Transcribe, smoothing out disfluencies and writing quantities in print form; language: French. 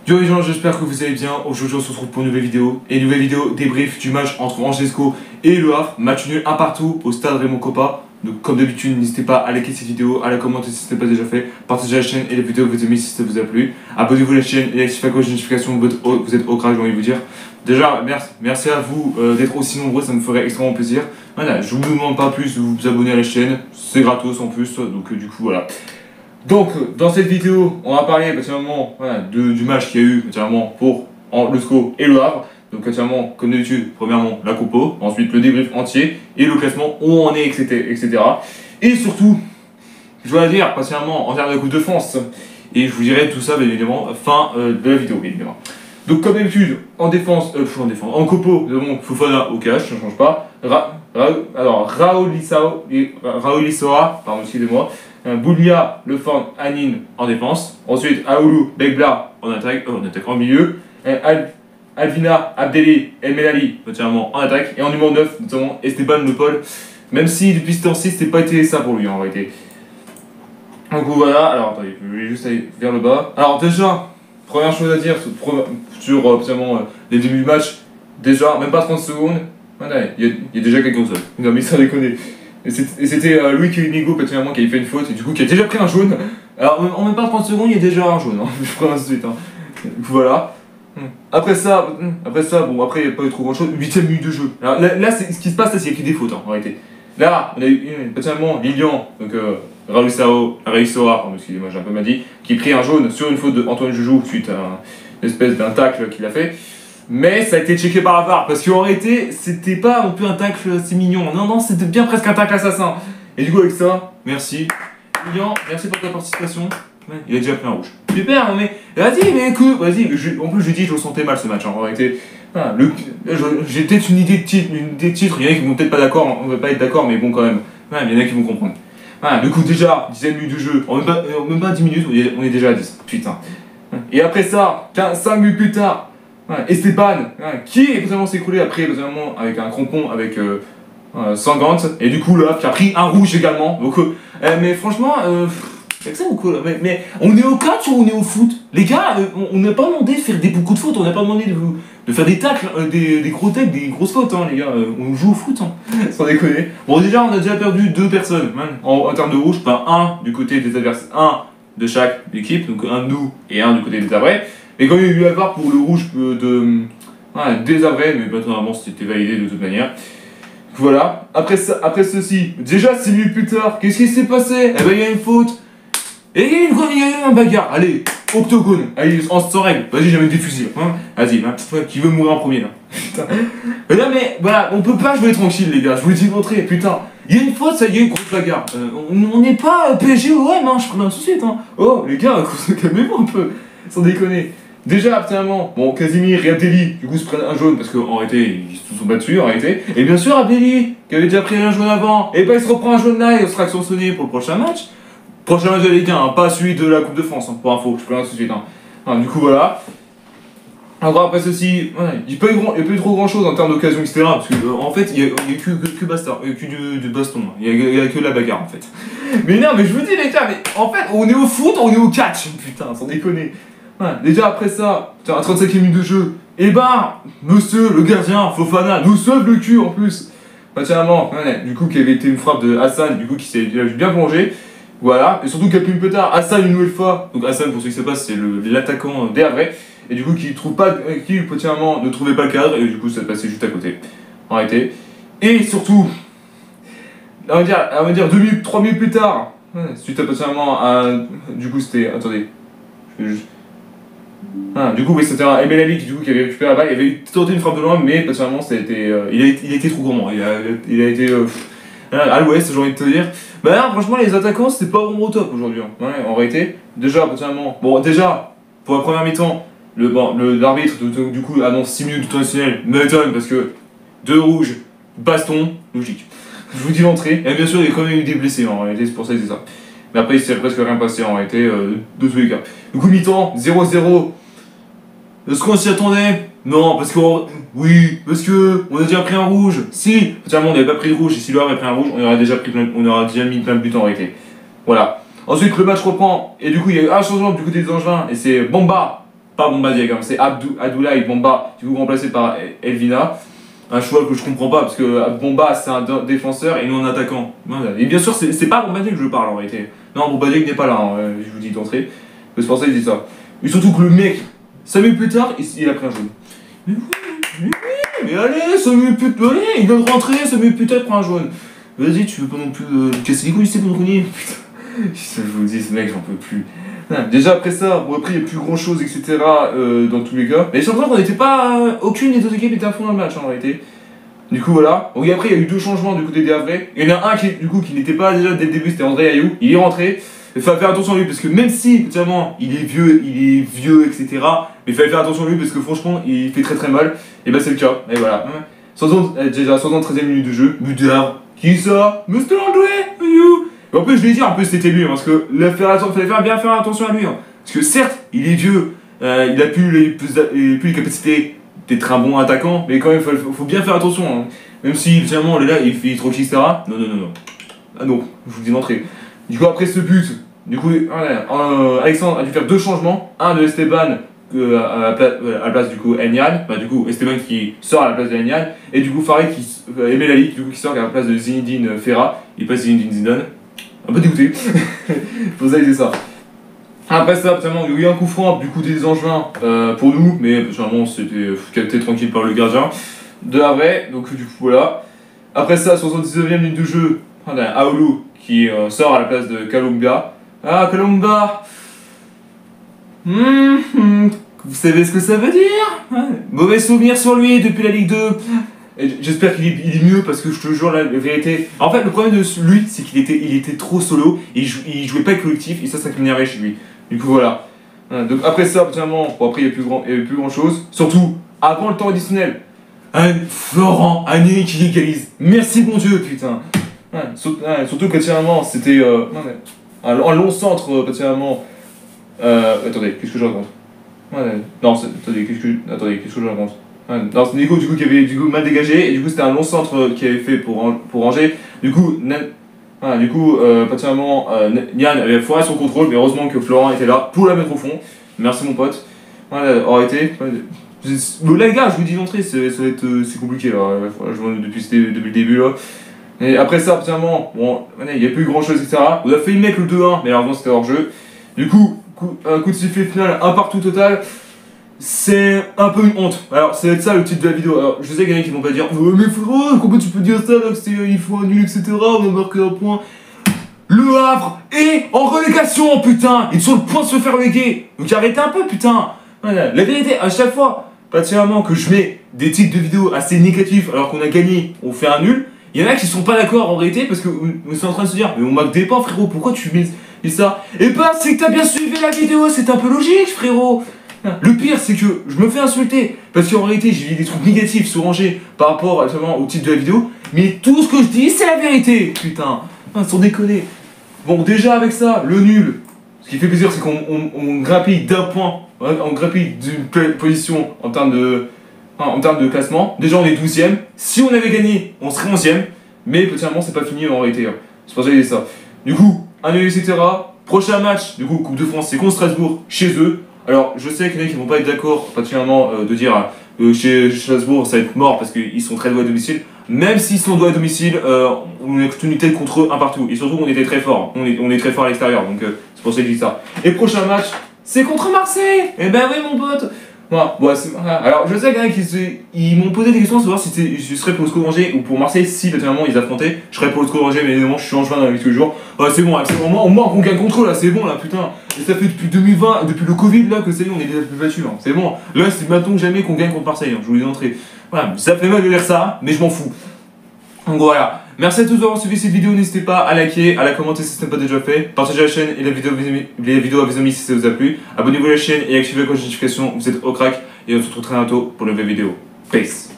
Yo les gens, j'espère que vous allez bien. Aujourd'hui on se retrouve pour une nouvelle vidéo. Et une nouvelle vidéo débrief du match entre Angesco et Le Havre. Match nul 1 partout au stade Raymond Kopa. Donc comme d'habitude, n'hésitez pas à liker cette vidéo, à la commenter si ce n'est pas déjà fait. Partagez la chaîne et la vidéo vous aimez si ça vous a plu. Abonnez-vous à la chaîne et activez la cloche de notification, vous êtes au crack, j'ai envie de vous dire. Déjà, merci à vous d'être aussi nombreux, ça me ferait extrêmement plaisir. Voilà, je vous demande pas plus de vous abonner à la chaîne, c'est gratos en plus, donc du coup voilà. Donc, dans cette vidéo, on va parler voilà, du match qu'il y a eu pour le SCO et Le Havre. Donc, comme d'habitude, premièrement, la compo, ensuite le débrief entier et le classement, où on en est, etc. Et surtout, je dois dire, patiemment, en termes de Coupe de France. Et je vous dirai tout ça, bien évidemment, fin de la vidéo, bien évidemment. Donc, comme d'habitude, en défense, en compo, nous avons Fofana au cash, ça ne change pas. Raoul Issoa, pardon, excusez-moi. Boulia, Lefort, Anin en défense. Ensuite, Aoulou, Begbla en attaque en milieu. Alvina, Abdelli, El Melali, notamment en attaque. Et en numéro 9, notamment Esteban Le Paul. Même si depuis ce temps-ci, c'était pas été ça pour lui en réalité. Donc voilà, alors attendez, je vais juste aller vers le bas. Alors déjà, première chose à dire sur les débuts du match. Déjà, même pas 30 secondes. Il y a déjà quelqu'un seul. Non mais ça déconne. Et c'était Louis Nigo qui avait fait une faute et du coup qui a déjà pris un jaune. Alors en même pas 30 secondes, il y a déjà un jaune. Hein. Je prends tout de suite. Hein. Voilà. Après ça, bon après il n'y a pas eu trop grand chose. 8ème minute de jeu. Alors là ce qui se passe, c'est qu'il y a que des fautes en réalité. Là, on a eu Lilian, donc Raoul Sora, pardon, excusez-moi, j'ai un peu mal dit, qui a pris un jaune sur une faute d'Antoine Joujou suite à une espèce d'un tacle qu'il a fait. Mais ça a été checké par la VAR, parce qu'en réalité, c'était pas non plus un tacle c'est mignon. Non, c'était bien presque un tacle assassin. Et du coup, avec ça, merci. Lilian, merci pour ta participation. Ouais, il a déjà pris un rouge. Super, mais vas-y, mais écoute, vas-y. En plus, je dis, je le sentais mal ce match. En réalité, voilà, j'ai peut-être une idée de titre. Il y en a qui vont peut-être pas d'accord, on va pas être d'accord, mais bon, quand même. Ouais, il y en a qui vont comprendre. Voilà, du coup, déjà, 10ème minute de jeu. En même pas 10 minutes, on est déjà à 10. Putain. Et après ça, 5 minutes plus tard. Esteban, qui vraiment s'est écroulé après avec un crampon avec Sangant, et du coup là qui a pris un rouge également. Donc, mais franchement, c'est ça ou quoi mais on est au catch ou on est au foot? Les gars, on n'a pas demandé de faire des beaucoup de fautes, on n'a pas demandé de faire des tacles, des gros tacles, des grosses fautes, hein, les gars. On joue au foot, hein, sans déconner. Bon, déjà, on a déjà perdu 2 personnes en termes de rouge, enfin un du côté des adversaires, un de chaque équipe, donc un de nous et un du côté des Havrais. Et quand il y a eu la VAR pour le rouge des Havrais, mais naturellement c'était validé de toute manière. Voilà, après ceci, déjà 6 minutes plus tard, qu'est-ce qui s'est passé? Eh ben il y a une faute. Et il y a eu un bagarre. Allez, octogone. Allez, sans règle. Vas-y, j'amène des fusils. Hein. Vas-y, qui veut mourir en premier là? Putain. Mais là, mais voilà, on peut pas jouer tranquille, les gars. Je vous le dis d'entrée, putain. Il y a une faute, ça y est, une grosse bagarre. On n'est pas PSG ou OM, hein, je préviens tout de suite. Hein. Oh, les gars, calmez-vous un peu. Sans déconner. Déjà, absolument, bon, Casimir et Abdelli, du coup, se prennent un jaune parce qu'en réalité, ils se sont battus, en réalité. Et bien sûr, Abdelli, qui avait déjà pris un jaune avant, et ben il se reprend un jaune là et il sera sanctionné pour le prochain match. Prochain match de Ligue 1, hein, pas celui de la Coupe de France, hein, pour info, je préviens tout de suite. Hein. Du coup, voilà. Alors, après ceci, il n'y a pas eu trop grand chose en termes d'occasion, etc. Parce qu'en fait, il n'y a que baston, du baston. Il n'y a que la bagarre, en fait. Mais non, mais je vous dis, les gars, mais en fait, on est au foot, on est au catch, putain, sans déconner. Déjà après ça, à 35e minute de jeu, et ben, monsieur le gardien, Fofana, nous sauve le cul en plus. Du coup, qui avait été une frappe de Hassan, du coup, qui s'est bien plongé. Voilà, et surtout quelques minutes plus tard, Hassan une nouvelle fois. Donc Hassan, pour ceux qui ne savent pas, c'est l'attaquant des Havrais. Et du coup, qui ne trouvait pas le cadre, et du coup, ça passait juste à côté. En réalité. Et surtout, on va dire 3 minutes plus tard, suite à du coup, c'était. Attendez, je vais juste. Du coup, oui, c'était un Melali qui avait récupéré la balle. Il avait tenté une frappe de loin, mais personnellement, il a été trop gourmand. Il a été à l'ouest, j'ai envie de te dire. Bah là, franchement, les attaquants, c'était pas vraiment au top aujourd'hui. Hein. En réalité, déjà, personnellement, pour la première mi-temps, l'arbitre du coup annonce 6 minutes de temps additionnel. M'étonne parce que 2 rouges, baston, logique. Je vous dis l'entrée. Et bien sûr, il y a quand même eu des blessés en réalité, c'est pour ça que c'est ça. Mais après, il s'est presque rien passé en réalité, de tous les cas. Du coup, mi-temps, 0-0. Est-ce qu'on s'y attendait? Non, parce qu'on a déjà pris un rouge. Si, on n'avait pas pris de rouge, et si l'heure avait pris un rouge, on aurait déjà mis plein de buts en réalité. Voilà. Ensuite, le match reprend, et du coup, il y a eu un changement du côté des Angevins, et c'est Bamba pas Bomba Dieng, hein, c'est Abdoulaye Bomba, du coup remplacé par Elvina. Un choix que je comprends pas parce que Bomba c'est un défenseur et nous un attaquant. Et bien sûr, c'est pas Bomba Dieng que je parle en réalité. Non, Bomba Dieng n'est pas là, hein, je vous dis d'entrée. C'est pour ça qu'il dit ça. Et surtout que le mec, 5 minutes plus tard, il a pris un jaune. Mais allez, 5 minutes plus tard, il vient de rentrer, 5 minutes plus tard, il prend un jaune. Vas-y, tu veux pas non plus casser les couilles, c'est bon, Putain, je vous dis, ce mec, j'en peux plus. Déjà après ça, bon après il n'y a plus grand chose, etc. Dans tous les cas. Mais j'ai l'impression qu'on n'était pas. Aucune des deux équipes était à fond dans le match en réalité. Du coup voilà. Donc après il y a eu 2 changements du côté des Havrais. Il y en a un qui n'était pas déjà dès le début, c'était André Ayou. Il est rentré. Il fallait faire attention à lui parce que même si, potentiellement, il est vieux, etc. Mais il fallait faire attention à lui parce que franchement, il fait très très mal. Et bah c'est le cas. Et voilà. Déjà 73e minute de jeu. But de Havre. Qui ça? Mr. André Ayou. Et en plus, je l'ai dit, un peu c'était lui, hein, parce que il fallait bien faire attention à lui. Hein, parce que certes, il est vieux, il a plus les capacités d'être un bon attaquant, mais quand même, il faut bien faire attention. Hein, même si, finalement, là, il fait trop etc. Non. Ah non, je vous dis d'entrée. Du coup, après ce but, du coup, Alexandre a dû faire 2 changements. Un de Esteban à la place du coup Enyal, du coup Esteban qui sort à la place de Enyal, et du coup Farid qui aimait la ligue, du coup qui sort à la place de Zinedine Ferra, il passe Zinedine Zidane. Un peu dégoûté, pour ça il disait ça. Après ça, il y a eu un coup franc du coup des Angevins pour nous, mais généralement c'était capté tranquille par le gardien de Havre, donc du coup voilà. Après ça, 79e minute de jeu, Aoulou qui sort à la place de Kalumba. Ah, Kalumba, vous savez ce que ça veut dire? Mauvais souvenir sur lui depuis la Ligue 2. J'espère qu'il est mieux parce que je te jure, la vérité. En fait, le problème de lui, c'est qu'il était trop solo et il jouait pas avec collectif et ça m'énervait chez lui. Du coup, voilà. Donc, après ça, finalement, bon, après, il n'y avait plus grand chose. Surtout, avant le temps additionnel, Florent Agné qui égalise. Merci, bon Dieu, putain. Surtout que, finalement, c'était un long centre, particulièrement. Attendez, qu'est-ce que je raconte? Non, attendez, qu'est-ce que je raconte? Non, c'est Nico du coup qui avait mal dégagé et du coup c'était un long centre qui avait fait pour Angers. Du coup, particulièrement Nian avait foiré son contrôle, mais heureusement que Florent était là pour la mettre au fond. Merci mon pote. Aurait été. Là les gars, je vous dis d'entrée, c'est compliqué là. Depuis le début là. Et après ça, particulièrement, bon, il n'y a plus grand chose, etc. On a failli mettre le 2-1, mais malheureusement c'était hors jeu. Du coup, un coup de sifflet final, un partout total. C'est un peu une honte. Alors, ça va être ça le titre de la vidéo. Alors, je sais qu'il y en a qui vont pas dire mais frérot, comment tu peux dire ça là, il faut un nul, etc. On a marqué un point. Le Havre est en relégation, putain. Ils sont sur le point de se faire reléguer. Donc arrêtez un peu, putain. Voilà. La vérité, à chaque fois, particulièrement que je mets des titres de vidéos assez négatifs alors qu'on a gagné, on fait un nul, il y en a qui sont pas d'accord en réalité parce que ils sont en train de se dire mais on marque des points, frérot, pourquoi tu mets ça? Et bah, c'est que t'as bien suivi la vidéo, c'est un peu logique, frérot. Le pire, c'est que je me fais insulter parce qu'en réalité, j'ai dit des trucs négatifs sur Angers par rapport au titre de la vidéo, mais tout ce que je dis, c'est la vérité, putain, sans déconner. Bon, déjà avec ça, le nul, ce qui fait plaisir, c'est qu'on grappille d'un point, on grappille d'une position en termes de classement. Déjà, on est 12ème. Si on avait gagné, on serait 11ème, mais potentiellement, c'est pas fini en réalité. C'est pour ça que j'ai dit ça. Du coup, un nul, etc. Prochain match, du coup, Coupe de France, c'est contre Strasbourg, chez eux. Alors, je sais qu'il y en a qui vont pas être d'accord, particulièrement de dire chez Strasbourg ça va être mort parce qu'ils sont très doués à domicile. Même s'ils sont doués à domicile, on a tenu tête contre eux un partout. Et surtout, on était très fort. On est très fort à l'extérieur, donc c'est pour ça que je dis ça. Et prochain match, c'est contre Marseille. Eh ben oui, mon pote. Voilà. Bon, alors, je sais qu'il y en a qui m'ont posé des questions sur savoir si je serais pour le SCO Angers ou pour Marseille si, particulièrement, ils affrontaient. Je serais pour le SCO Angers, mais évidemment, je suis angevin dans la vie tous les jours. Ouais, c'est bon, au moins on gagne contre eux, là, c'est bon, là, putain. Et ça fait depuis 2020, depuis le Covid, là, que ça y est, on est déjà plus battus, hein. C'est bon. Là, c'est maintenant que jamais qu'on gagne contre Marseille, hein. Je vous l'ai d'entrée. Voilà, ça fait mal de dire ça, mais je m'en fous. Donc voilà. Merci à tous d'avoir suivi cette vidéo, n'hésitez pas à liker, à la commenter si ce n'est pas déjà fait, partagez la chaîne et la vidéo à vos amis si ça vous a plu, abonnez-vous à la chaîne et activez la cloche de notification, vous êtes au crack, et on se retrouve très bientôt pour une nouvelle vidéo. Peace.